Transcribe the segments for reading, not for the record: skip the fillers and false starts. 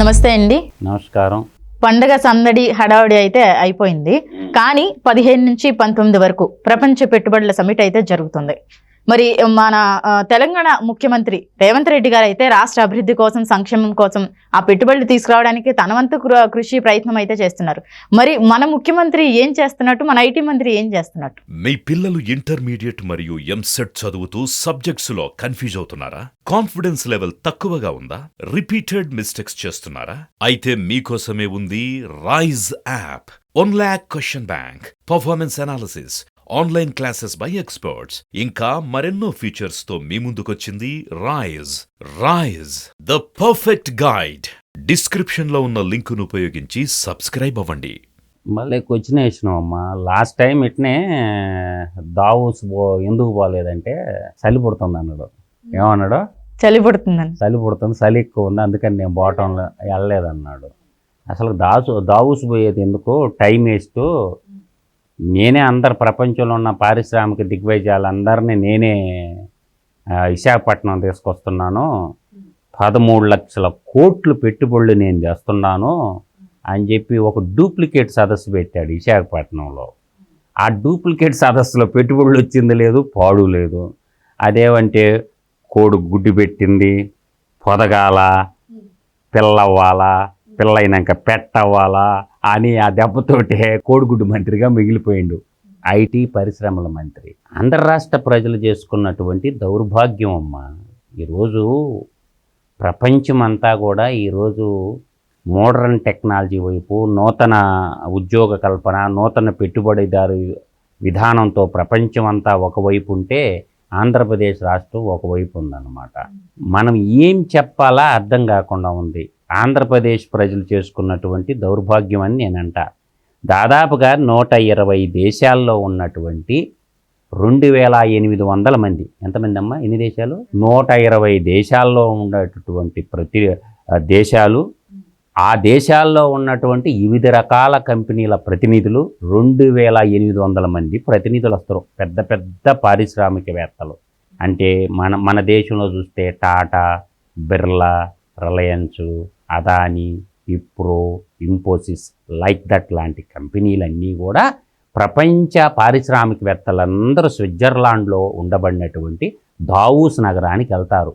నమస్తే అండి. నమస్కారం. పండగ సందడి హడావుడి అయితే అయిపోయింది. కానీ 15 నుంచి 19 వరకు ప్రపంచ పెట్టుబడుల సమిట్ అయితే జరుగుతుంది. మరి మన తెలంగాణ ముఖ్యమంత్రి రేవంత్ రెడ్డి గారు అయితే రాష్ట్ర అభివృద్ధి కోసం, సంక్షేమం కోసం ఆ పెట్టుబడులు తీసుకురావడానికి తన వంతు కృషి ప్రయత్నం అయితే చేస్తున్నారు. మరి మన ముఖ్యమంత్రి ఏం చేస్తున్నట్టు, మన ఐటీ మంత్రి ఏం చేస్తున్నట్టు? మీ పిల్లలు ఇంటర్మీడియట్ మరియు ఎంసెట్ చదువుతూ సబ్జెక్ట్స్ లో కన్ఫ్యూజ్ అవుతున్నారా? కాన్ఫిడెన్స్ లెవెల్ తక్కువగా ఉందా? రిపీటెడ్ మిస్టేక్స్ చేస్తున్నారా? అయితే మీకోసమే ఉంది Rise app. 1 lakh question bank, performance analysis, online classes by experts, ఇంకా మరెన్నో ఫీచర్స్ తో మీ ముందుకొచ్చింది Rise the perfect guide. Description లో ఉన్న లింకును ఉపయోగించి సబ్స్క్రైబ్ అవ్వండి. మళ్ళీ క్వశ్చన్ వేసినామమ్మా. లాస్ట్ టైం ఇట్నే దావూస్ ఎందుకు పోలేదంటే చలి పుడుతుంది అన్నాడు. ఏమన్నాడు? చలి పుడుతుందని. చలి పుడుతుంది, చలి ఎక్కువ ఉంది, అందుకని నేను పోవటంలో వెళ్ళలేదన్నాడు. అసలు దావూస్ పోయేది ఎందుకు? Time waste. నేనే అందరు ప్రపంచంలో ఉన్న పారిశ్రామిక దిగ్విజయాలందరినీ నేనే విశాఖపట్నం తీసుకొస్తున్నాను, 13 లక్షల కోట్లు పెట్టుబడులు నేను చేస్తున్నాను అని చెప్పి ఒక డూప్లికేట్ సదస్సు పెట్టాడు విశాఖపట్నంలో. ఆ డూప్లికేట్ సదస్సులో పెట్టుబడులు వచ్చింది లేదు, పాడు లేదు. అదేమంటే కోడి గుడ్డు పెట్టింది, పొదగాల, పిల్లవ్వాలా, పిల్లయినాక పెట్టవ్వాలా అని ఆ దెబ్బతోటే కోడిగుడ్డు మంత్రిగా మిగిలిపోయిండు ఐటీ పరిశ్రమల మంత్రి. ఆంధ్ర రాష్ట్ర ప్రజలు చేసుకున్నటువంటి దౌర్భాగ్యం అమ్మ. ఈరోజు ప్రపంచమంతా కూడా ఈరోజు మోడర్న్ టెక్నాలజీ వైపు, నూతన ఉద్యోగ కల్పన, నూతన పెట్టుబడిదారు విధానంతో ప్రపంచమంతా ఒకవైపు ఉంటే ఆంధ్రప్రదేశ్ రాష్ట్రం ఒకవైపు ఉందన్నమాట. మనం ఏం చెప్పాలా అర్థం కాకుండా ఉంది. ఆంధ్రప్రదేశ్ ప్రజలు చేసుకున్నటువంటి దౌర్భాగ్యం అని నేనంట. దాదాపుగా 120 దేశాల్లో ఉన్నటువంటి 2800 మంది, ఎంతమంది అమ్మా? ఎన్ని దేశాలు? 120 దేశాల్లో ఉన్నటువంటి ప్రతి దేశాలు, ఆ దేశాల్లో ఉన్నటువంటి వివిధ రకాల కంపెనీల ప్రతినిధులు 2800 మంది ప్రతినిధులు వస్తారు. పెద్ద పెద్ద పారిశ్రామికవేత్తలు. అంటే మన దేశంలో చూస్తే Tata, Birla, Reliance, Adani, Wipro, Infosys, like that లాంటి కంపెనీలన్నీ కూడా ప్రపంచ పారిశ్రామికవేత్తలందరూ స్విట్జర్లాండ్లో ఉండబడినటువంటి దావూస్ నగరానికి వెళ్తారు.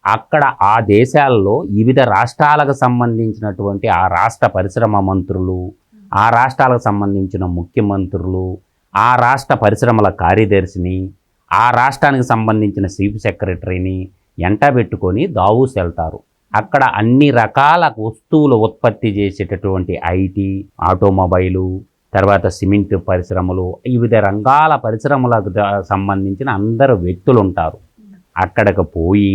అక్కడ ఆ దేశాల్లో వివిధ రాష్ట్రాలకు సంబంధించినటువంటి ఆ రాష్ట్ర పరిశ్రమ మంత్రులు, ఆ రాష్ట్రాలకు సంబంధించిన ముఖ్యమంత్రులు, ఆ రాష్ట్ర పరిశ్రమల కార్యదర్శిని, ఆ రాష్ట్రానికి సంబంధించిన చీఫ్ సెక్రటరీని ఎంటబెట్టుకొని దావూస్ వెళ్తారు. అక్కడ అన్ని రకాల వస్తువులు ఉత్పత్తి చేసేటటువంటి ఐటీ, ఆటోమొబైలు, తర్వాత సిమెంట్ పరిశ్రమలు, వివిధ రంగాల పరిశ్రమలకు సంబంధించిన అందరు వ్యక్తులు ఉంటారు. అక్కడికి పోయి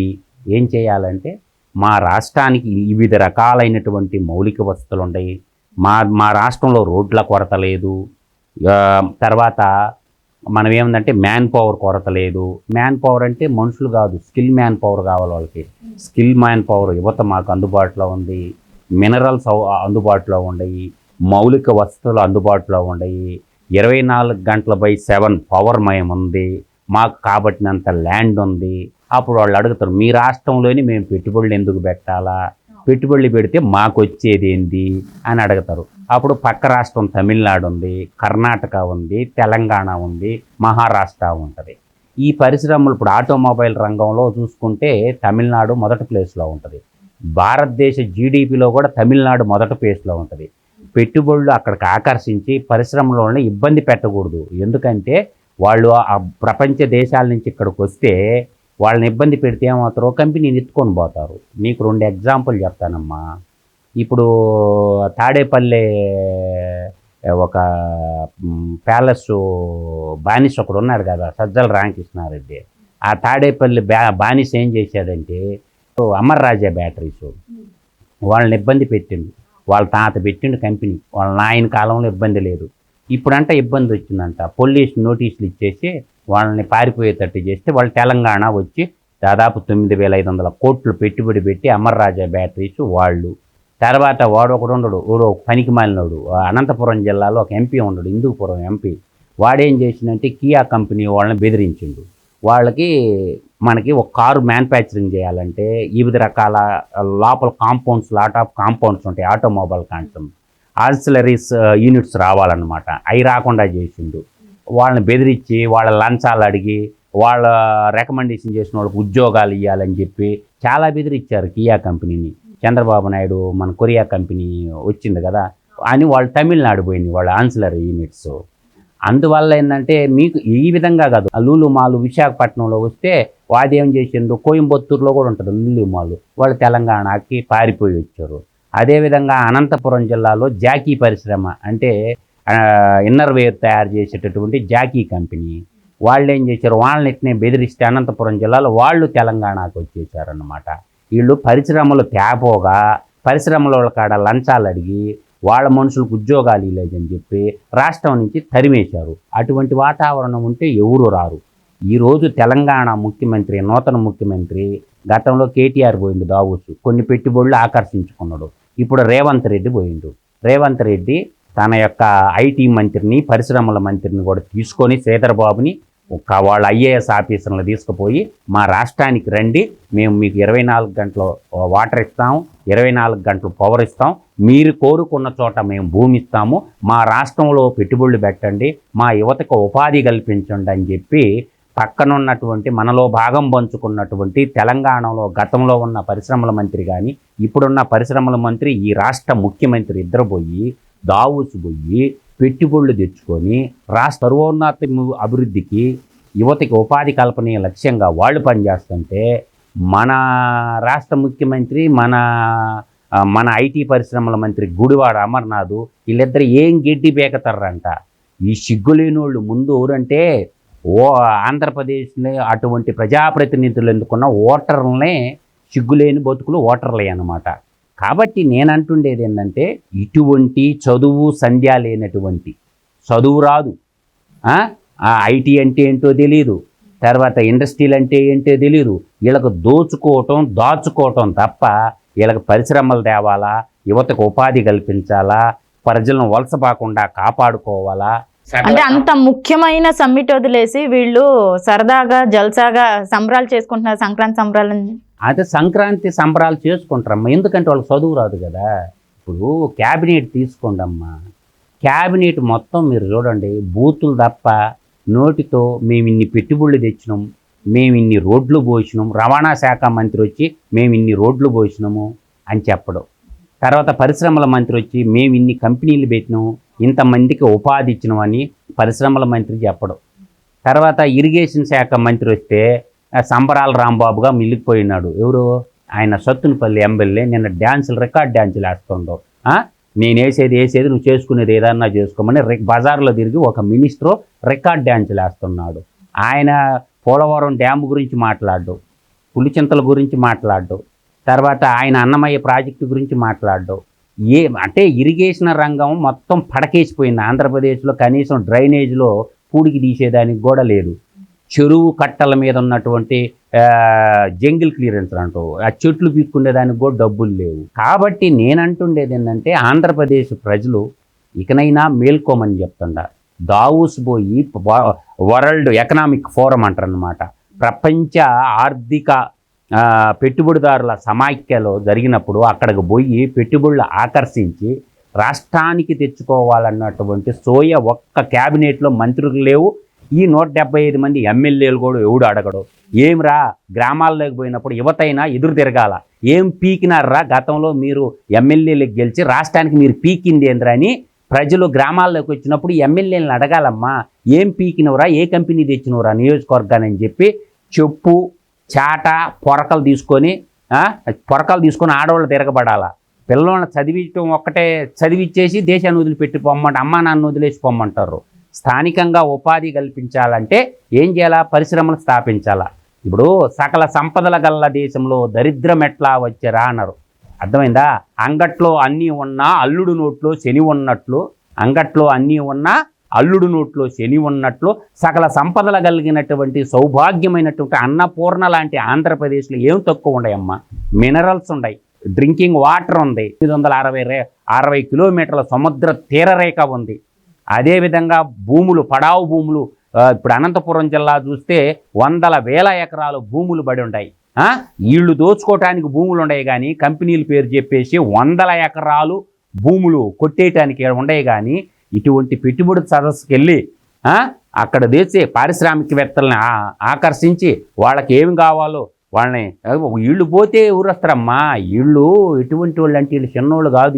ఏం చేయాలంటే, మా రాష్ట్రానికి వివిధ రకాలైనటువంటి మౌలిక వసతులు ఉన్నాయి, మా రాష్ట్రంలో రోడ్ల కొరత లేదు, తర్వాత మనం ఏముందంటే మ్యాన్ పవర్ కొరత లేదు. మ్యాన్ పవర్ అంటే మనుషులు కాదు, స్కిల్ మ్యాన్ పవర్ కావాలి వాళ్ళకి. స్కిల్ మ్యాన్ పవర్ యువత మాకు అందుబాటులో ఉంది, మినరల్స్ అందుబాటులో ఉన్నాయి, మౌలిక వసతులు అందుబాటులో ఉన్నాయి, 24/7 పవర్ మయం ఉంది, మాకు కాబట్టినంత ల్యాండ్ ఉంది. అప్పుడు వాళ్ళు అడుగుతారు, మీ రాష్ట్రంలోని మేము పెట్టుబడులు ఎందుకు పెట్టాలా, పెట్టుబడులు పెడితే మాకు వచ్చేది ఏంది అని అడుగుతారు. అప్పుడు పక్క రాష్ట్రం తమిళనాడు ఉంది, కర్ణాటక ఉంది, తెలంగాణ ఉంది, మహారాష్ట్ర ఉంటుంది. ఈ పరిశ్రమలు ఇప్పుడు ఆటోమొబైల్ రంగంలో చూసుకుంటే తమిళనాడు మొదటి ప్లేస్లో ఉంటుంది. భారతదేశ జీడిపిలో కూడా తమిళనాడు మొదటి ప్లేస్లో ఉంటుంది. పెట్టుబడులు అక్కడికి ఆకర్షించి పరిశ్రమలోనే ఇబ్బంది పెట్టకూడదు. ఎందుకంటే వాళ్ళు ఆ ప్రపంచ దేశాల నుంచి ఇక్కడికి వస్తే వాళ్ళని ఇబ్బంది పెడితే ఏమవుతారో కంపెనీని ఎత్తుకొని పోతారు. నీకు 2 ఎగ్జాంపుల్ చెప్తానమ్మా. ఇప్పుడు తాడేపల్లి ఒక ప్యాలెస్ బానిస ఒకడు ఉన్నాడు కదా, సజ్జల రామకృష్ణారెడ్డి. ఆ తాడేపల్లి బానిస ఏం చేశాడంటే అమర్ రాజా బ్యాటరీస్ వాళ్ళని ఇబ్బంది పెట్టిండు. వాళ్ళ తాత పెట్టిండు కంపెనీ, వాళ్ళ నాయన కాలంలో ఇబ్బంది లేదు. ఇప్పుడంట ఇబ్బంది వచ్చిందంట. పోలీస్ నోటీసులు ఇచ్చేసి వాళ్ళని పారిపోయేటట్టు చేస్తే వాళ్ళు తెలంగాణ వచ్చి దాదాపు 9,500 కోట్లు పెట్టుబడి పెట్టి అమర్ రాజా బ్యాటరీస్ వాళ్ళు. తర్వాత వాడు ఒకడు ఉండడు, పనికి మాలినోడు, అనంతపురం జిల్లాలో ఒక ఎంపీ ఉండడు, హిందూపురం ఎంపీ. వాడేం చేసిందంటే కియా కంపెనీ వాళ్ళని బెదిరించిండు. వాళ్ళకి మనకి ఒక కారు మ్యానుఫ్యాక్చరింగ్ చేయాలంటే వివిధ రకాల లోపల కాంపౌండ్స్, లాట్ ఆఫ్ కాంపౌండ్స్ ఉంటాయి, ఆటోమొబైల్ కాన్సమ్ ఆన్సిలరీస్ యూనిట్స్ రావాలన్నమాట. అవి రాకుండా చేసిండు. వాళ్ళని బెదిరించి వాళ్ళ లంచాలు అడిగి వాళ్ళ రికమెండేషన్ చేసిన వాళ్ళకి ఉద్యోగాలు ఇవ్వాలని చెప్పి చాలా బెదిరించారు కియా కంపెనీని. చంద్రబాబు నాయుడు మన కొరియా కంపెనీ వచ్చింది కదా అని వాళ్ళు తమిళనాడు పోయింది వాళ్ళ ఆన్సిలరీ యూనిట్స్. అందువల్ల ఏంటంటే మీకు ఈ విధంగా కాదు, లూలు మాలు విశాఖపట్నంలో వస్తే వాదేం చేసిండు, కోయంబత్తూరులో కూడా ఉంటుంది లూలు మాలు, వాళ్ళు తెలంగాణకి పారిపోయి వచ్చారు. అదేవిధంగా అనంతపురం జిల్లాలో జాకీ పరిశ్రమ అంటే ఇన్నర్వేర్ తయారు చేసేటటువంటి జాకీ కంపెనీ, వాళ్ళు ఏం చేశారు, వాళ్ళని ఎట్నే బెదిరిస్తే అనంతపురం జిల్లాలో వాళ్ళు తెలంగాణకు వచ్చేసారన్నమాట. వీళ్ళు పరిశ్రమలు తేపోగా పరిశ్రమల కాడ లంచాలు అడిగి వాళ్ళ మనుషులకు ఉద్యోగాలు లేదని చెప్పి రాష్ట్రం నుంచి తరిమేశారు. అటువంటి వాతావరణం ఉంటే ఎవరు రారు. ఈరోజు తెలంగాణ ముఖ్యమంత్రి, నూతన ముఖ్యమంత్రి, గతంలో కేటీఆర్ పోయిండు దావూసు, కొన్ని పెట్టుబడులు ఆకర్షించుకున్నాడు. ఇప్పుడు రేవంత్ రెడ్డి పోయిండు. రేవంత్ రెడ్డి తన యొక్క ఐటీ మంత్రిని, పరిశ్రమల మంత్రిని కూడా తీసుకొని శ్రీధర్బాబుని వాళ్ళ ఐఏఎస్ ఆఫీసర్లను తీసుకుపోయి మా రాష్ట్రానికి రండి, మేము మీకు 24 గంటలు వాటర్ ఇస్తాము, 24 గంటలు పవర్ ఇస్తాం, మీరు కోరుకున్న చోట మేము భూమి ఇస్తాము, మా రాష్ట్రంలో పెట్టుబడులు పెట్టండి, మా యువతకు ఉపాధి కల్పించండి అని చెప్పి పక్కనున్నటువంటి మనలో భాగం పంచుకున్నటువంటి తెలంగాణలో గతంలో ఉన్న పరిశ్రమల మంత్రి కానీ ఇప్పుడున్న పరిశ్రమల మంత్రి ఈ రాష్ట్ర ముఖ్యమంత్రి ఇద్దరు పోయి దావూసు పోయి పెట్టుబడులు తెచ్చుకొని రాష్ట్ర సర్వోన్నత అభివృద్ధికి యువతకి ఉపాధి కల్పనే లక్ష్యంగా వాళ్ళు పనిచేస్తుంటే మన రాష్ట్ర ముఖ్యమంత్రి మన ఐటీ పరిశ్రమల మంత్రి గుడివాడ అమర్నాథ్ వీళ్ళిద్దరు ఏం గెడ్డి బేకతారంట. ఈ సిగ్గులేని వాళ్ళు ముందు ఊరంటే ఆంధ్రప్రదేశ్లో అటువంటి ప్రజాప్రతినిధులు ఎందుకున్న ఓటర్లనే సిగ్గులేని బతుకులు ఓటర్లే అన్నమాట. కాబట్టి నేను అంటుండేది ఏంటంటే ఇటువంటి చదువు సంధ్య లేనటువంటి, చదువు రాదు, ఐటీ అంటే ఏంటో తెలియదు, తర్వాత ఇండస్ట్రీలు అంటే ఏంటో తెలియదు, వీళ్ళకు దాచుకోవటం తప్ప వీళ్ళకి పరిశ్రమలు తేవాలా, యువతకు ఉపాధి కల్పించాలా, ప్రజలను వలసపోకుండా కాపాడుకోవాలా. అంటే అంత ముఖ్యమైన సమ్మిట్ వదిలేసి వీళ్ళు సరదాగా జల్సాగా సంబరాలు చేసుకుంటున్నారు, సంక్రాంతి సంబరాలు. అదే సంక్రాంతి సంబరాలు చేసుకుంటారమ్మా, ఎందుకంటే వాళ్ళకి చదువు రాదు కదా. ఇప్పుడు క్యాబినెట్ తీసుకోండి అమ్మా, క్యాబినెట్ మొత్తం మీరు చూడండి, బూతులు తప్ప నోటితో మేము ఇన్ని పెట్టుబడులు తెచ్చినాం, మేము ఇన్ని రోడ్లు పోసినాం, రవాణా శాఖ మంత్రి వచ్చి మేము ఇన్ని రోడ్లు పోసినాము అని చెప్పడం, తర్వాత పరిశ్రమల మంత్రి వచ్చి మేము ఇన్ని కంపెనీలు పెట్టినాము, ఇంతమందికి ఉపాధి ఇచ్చినామని పరిశ్రమల మంత్రి చెప్పడం, తర్వాత ఇరిగేషన్ శాఖ మంత్రి వస్తే సంబరాల రాంబాబుగా మిల్లిపోయినాడు. ఎవరు ఆయన సత్తునపల్లి ఎమ్మెల్యే నిన్న రికార్డ్ డ్యాన్సులు వేస్తుండవు. నేను వేసేది నువ్వు చేసుకునేది ఏదన్నా చేసుకోమని బజార్లో తిరిగి ఒక మినిస్టరు రికార్డ్ డ్యాన్సులు వేస్తున్నాడు. ఆయన పోలవరం డ్యామ్ గురించి మాట్లాడు, పులిచింతల గురించి మాట్లాడు, తర్వాత ఆయన అన్నమయ్య ప్రాజెక్టు గురించి మాట్లాడు. అంటే ఇరిగేషన్ రంగం మొత్తం పడకేసిపోయింది. ఆంధ్రప్రదేశ్లో కనీసం డ్రైనేజ్లో పూడికి తీసేదానికి కూడా లేదు. చెరువు కట్టల మీద ఉన్నటువంటి జంగిల్ క్లియరెన్స్ అంటూ ఆ చెట్లు పీక్కుండేదానికి కూడా డబ్బులు లేవు. కాబట్టి నేనంటుండేది ఏంటంటే ఆంధ్రప్రదేశ్ ప్రజలు ఇకనైనా మేల్కోమని చెప్తుండ. దావూస్ పోయి వరల్డ్ ఎకనామిక్ ఫోరం అంటారనమాట, ప్రపంచ ఆర్థిక పెట్టుబడిదారుల సమాఖ్యలో జరిగినప్పుడు అక్కడికి పోయి పెట్టుబడులు ఆకర్షించి రాష్ట్రానికి తెచ్చుకోవాలన్నటువంటి సోయ ఒక్క క్యాబినెట్లో మంత్రులు లేవు. ఈ 175 మంది ఎమ్మెల్యేలు కూడా ఎవడు అడగడు. ఏమిరా గ్రామాల్లోకి పోయినప్పుడు యువతైనా ఎదురు తిరగాల, ఏం పీకినారా గతంలో మీరు ఎమ్మెల్యేలకు గెలిచి రాష్ట్రానికి మీరు పీకింది ఏంద్రా అని ప్రజలు గ్రామాల్లోకి వచ్చినప్పుడు ఎమ్మెల్యేలను అడగాలమ్మా, ఏం పీకినవరా, ఏ కంపెనీ తెచ్చినవరా నియోజకవర్గాన్ని అని చెప్పి చెప్పు చాట పొరకలు తీసుకొని ఆడవాళ్ళు తిరగబడాల. పిల్లల్ని చదివించడం ఒక్కటే చదివిచ్చేసి దేశాన్ని వదిలిపెట్టి పొమ్మంట, అమ్మా నాన్న వదిలేసి పొమ్మంటారు. స్థానికంగా ఉపాధి కల్పించాలంటే ఏం చేయాలా, పరిశ్రమలు స్థాపించాలా. ఇప్పుడు సకల సంపదల గల్ల దేశంలో దరిద్రం ఎట్లా వచ్చారా అన్నారు, అర్థమైందా? అంగట్లో అన్నీ ఉన్నా అల్లుడు నోట్లో శని ఉన్నట్లు, అంగట్లో అన్నీ ఉన్నా అల్లుడు నోట్లో శని ఉన్నట్లు సకల సంపదలు కలిగినటువంటి సౌభాగ్యమైనటువంటి అన్నపూర్ణ లాంటి ఆంధ్రప్రదేశ్లో ఏం తక్కువ ఉన్నాయమ్మా. మినరల్స్ ఉన్నాయి, డ్రింకింగ్ వాటర్ ఉంది, 860 కిలోమీటర్ల సముద్ర తీరరేఖ ఉంది. అదేవిధంగా భూములు, పడావు భూములు ఇప్పుడు అనంతపురం జిల్లా చూస్తే వందల వేల ఎకరాలు భూములు పడి ఉంటాయి. వీళ్ళు దోచుకోవటానికి భూములు ఉన్నాయి కానీ కంపెనీల పేరు చెప్పేసి వందల ఎకరాలు భూములు కొట్టేయటానికి ఉన్నాయి కానీ ఇటువంటి పెట్టుబడి సదస్సుకి వెళ్ళి అక్కడ దేశే పారిశ్రామికవేత్తలను ఆకర్షించి వాళ్ళకి ఏమి కావాలో వాళ్ళని వీళ్ళు పోతే ఊరొస్తారమ్మా. వీళ్ళు ఎటువంటి వాళ్ళు అంటే వీళ్ళు చిన్నోళ్ళు కాదు.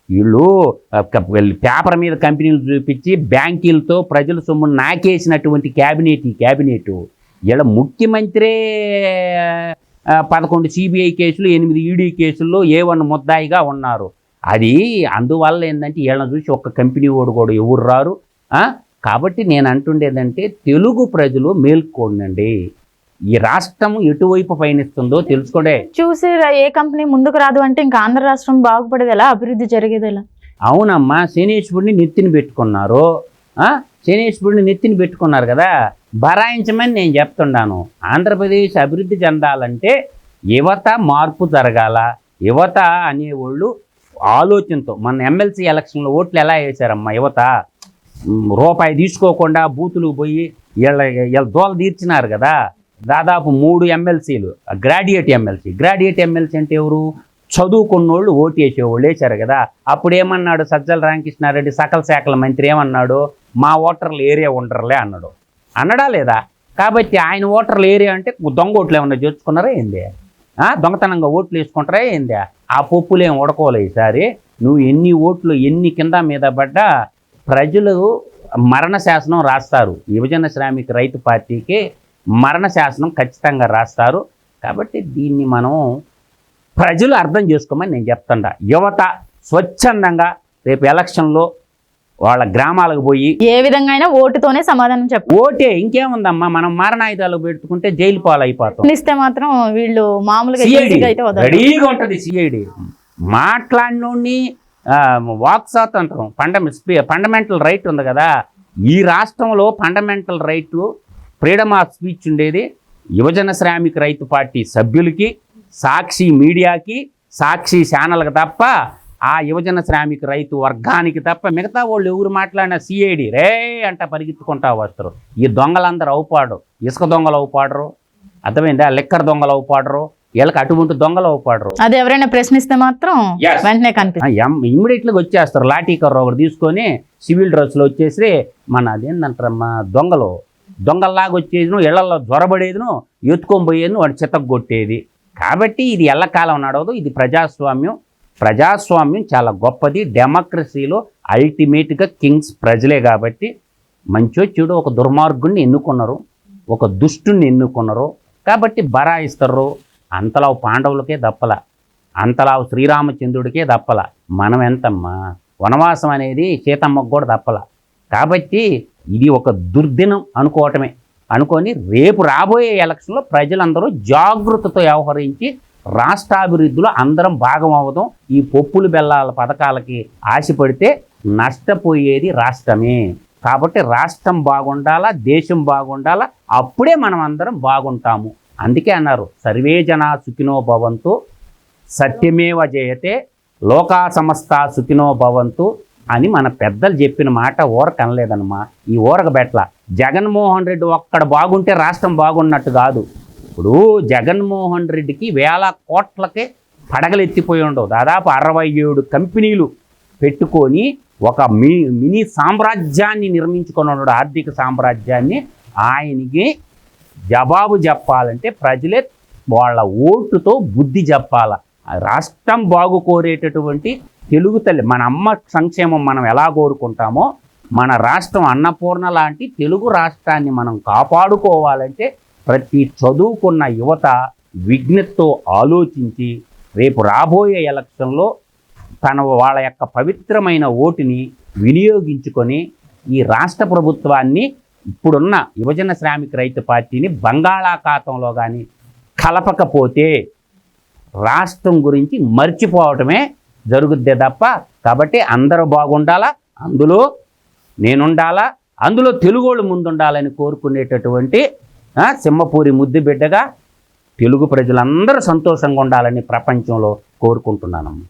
వీళ్ళు పేపర్ మీద కంపెనీలు చూపించి బ్యాంకీలతో ప్రజల సొమ్మును నాకేసినటువంటి క్యాబినెట్ వీళ్ళ ముఖ్యమంత్రే 11 సిబిఐ కేసులు 8 ఈడీ కేసుల్లో A1 ముద్దాయిగా ఉన్నారు. అది అందువల్ల ఏంటంటే వీళ్ళని చూసి ఒక్క కంపెనీ ఓడు కూడా ఎవరు రారు. కాబట్టి నేను అంటుండేదంటే తెలుగు ప్రజలు మేల్కోండి. ఈ రాష్ట్రం ఎటువైపు పయనిస్తుందో తెలుసుకోండి. చూసి ఏ కంపెనీ ముందుకు రాదు అంటే ఇంకా ఆంధ్ర రాష్ట్రం బాగుపడేది ఎలా, అభివృద్ధి జరిగేది ఎలా? అవునమ్మా, శనేశ్వరుడిని నెత్తిని పెట్టుకున్నారు. శనేశ్వరుడిని నెత్తిని పెట్టుకున్నారు కదా, బరాయించమని నేను చెప్తున్నాను. ఆంధ్రప్రదేశ్ అభివృద్ధి చెందాలంటే యువత మార్పు జరగాల. యువత అనేవాళ్ళు ఆలోచనతో మన ఎమ్మెల్సీ ఎలక్షన్లో ఓట్లు ఎలా వేశారమ్మా? యువత రూపాయి తీసుకోకుండా బూతులు పోయి వీళ్ళ దోల తీర్చినారు కదా. దాదాపు 3 ఎమ్మెల్సీలు గ్రాడ్యుయేట్ ఎమ్మెల్సీ అంటే ఎవరు? చదువుకున్నోళ్ళు ఓటు వేసేవాళ్ళు వేశారు కదా. అప్పుడు ఏమన్నాడు సజ్జల రామకృష్ణారెడ్డి సకల శాఖల మంత్రి ఏమన్నాడు? మా ఓటర్లు ఏరియా ఉండరులే అన్నాడు. అన్నడా లేదా? కాబట్టి ఆయన ఓటర్లు ఏరియా అంటే దొంగ ఓట్లు ఏమన్నా చేర్చుకున్నారా ఏంది? దొంగతనంగా ఓట్లు వేసుకుంటారా ఏంది? ఆ పప్పులు ఏం ఉడకోలే. ఈసారి నువ్వు ఎన్ని ఓట్లు ఎన్ని కింద మీద పడ్డా ప్రజలు మరణ శాసనం రాస్తారు. యువజన శ్రామిక రైతు పార్టీకి మరణ శాసనం ఖచ్చితంగా రాస్తారు. కాబట్టి దీన్ని మనం ప్రజలు అర్థం చేసుకోమని నేను చెప్తాను. యువత స్వచ్ఛందంగా రేపు ఎలక్షన్లో వాళ్ళ గ్రామాలకు పోయి ఏ విధంగా అయినా ఓటుతోనే సమాధానం చెప్పు. ఓటే, ఇంకేముందమ్మా, మనం మారణాయుధాలు పెట్టుకుంటే జైలు పాలు అయిపోతాం. ఇస్తే మాత్రం వీళ్ళు మామూలుగా రెడీగా ఉంటుంది. సిఐడి మాట్లాడినోడిని వాక్ స్వాతంత్రం ఫండమెంటల్ రైట్ ఉంది కదా. ఈ రాష్ట్రంలో fundamental right freedom of speech ఉండేది యువజన శ్రామిక రైతు పార్టీ సభ్యులకి, సాక్షి మీడియాకి, సాక్షి ఛానల్కి తప్ప ఆ యువజన శ్రామిక రైతు వర్గానికి తప్ప మిగతా వాళ్ళు ఎవరు మాట్లాడినా సిఐడి రే అంట పరిగెత్తుకుంటా వస్తారు. ఈ దొంగలందరూ అవుపాడు. ఇసుక దొంగలు అవుపాడరు, అర్థమైందా? లిక్కర్ దొంగలు అవుపాడరు, వీళ్ళకి అటువంటి దొంగలు అవుపాడరు. అది ఎవరైనా ప్రశ్నిస్తే మాత్రం వెంటనే కనిపిస్తుంది, ఇమ్మీడియట్గా వచ్చేస్తారు. లాఠీ కర్ర ఒకటి తీసుకొని సివిల్ డ్రెస్లో వచ్చేసి మన అదేంటంటారమ్మా దొంగల్లాగా వచ్చేదిను, ఇళ్లలో జ్వరబడేదిను, ఎత్తుకొని పోయేది, వాడు చిత్తకు కొట్టేది. కాబట్టి ఇది ఎల్లకాలం నడవదు. ఇది ప్రజాస్వామ్యం చాలా గొప్పది. డెమోక్రసీలో అల్టిమేట్గా కింగ్స్ ప్రజలే. కాబట్టి మంచో చెడు ఒక దుర్మార్గుడిని ఎన్నుకున్నారు, ఒక దుష్టుని ఎన్నుకున్నారు. కాబట్టి బరాయిస్తారు. అంతలావు పాండవులకే దప్పల, అంతలావు శ్రీరామచంద్రుడికే దప్పల. మనం ఎంతమ్మా? వనవాసం అనేది సీతమ్మకు కూడా దప్పల. కాబట్టి ఇది ఒక దుర్దినం అనుకొని రేపు రాబోయే ఎలక్షన్లో ప్రజలందరూ జాగృతతో వ్యవహరించి రాష్ట్రాభివృద్ధిలో అందరం భాగం అవుదాం. ఈ పప్పులు బెల్లాల పథకాలకి ఆశపడితే నష్టపోయేది రాష్ట్రమే. కాబట్టి రాష్ట్రం బాగుండాలా, దేశం బాగుండాలా, అప్పుడే మనం అందరం బాగుంటాము. అందుకే అన్నారు సర్వే జనా సుఖినో భవంతు, సత్యమేవ జయతే, లోకా సమస్తా సుఖినో భవంతు అని మన పెద్దలు చెప్పిన మాట ఊరక అనలేదన్నమా. ఈ ఊరక బెట్ల జగన్మోహన్ రెడ్డి ఒక్కడ బాగుంటే రాష్ట్రం బాగున్నట్టు కాదు. ఇప్పుడు జగన్మోహన్ రెడ్డికి వేల కోట్లకే పడగలెత్తిపోయి ఉండవు. దాదాపు 67 కంపెనీలు పెట్టుకొని ఒక మినీ సామ్రాజ్యాన్ని నిర్మించుకొని ఉన్నాడు, ఆర్థిక సామ్రాజ్యాన్ని. ఆయనకి జవాబు చెప్పాలంటే ప్రజలే వాళ్ళ ఓటుతో బుద్ధి చెప్పాల. రాష్ట్రం బాగు కోరేటటువంటి తెలుగు తల్లి మన అమ్మ సంక్షేమం మనం ఎలా కోరుకుంటామో మన రాష్ట్రం అన్నపూర్ణ లాంటి తెలుగు రాష్ట్రాన్ని మనం కాపాడుకోవాలంటే ప్రతి చదువుకున్న యువత విజ్ఞతతో ఆలోచించి రేపు రాబోయే ఎలక్షన్లో వాళ్ళ యొక్క పవిత్రమైన ఓటుని వినియోగించుకొని ఈ రాష్ట్ర ప్రభుత్వాన్ని, ఇప్పుడున్న యువజన శ్రామిక రైతు పార్టీని బంగాళాఖాతంలో కానీ కలపకపోతే రాష్ట్రం గురించి మర్చిపోవటమే జరుగుద్దే తప్ప. కాబట్టి అందరూ బాగుండాలా, అందులో నేనుండాలా, అందులో తెలుగోళ్ళు ముందుండాలని కోరుకునేటటువంటి సింహపూరి ముద్దు బిడ్డగా తెలుగు ప్రజలందరూ సంతోషంగా ఉండాలని ప్రపంచంలో కోరుకుంటున్నానమ్మా.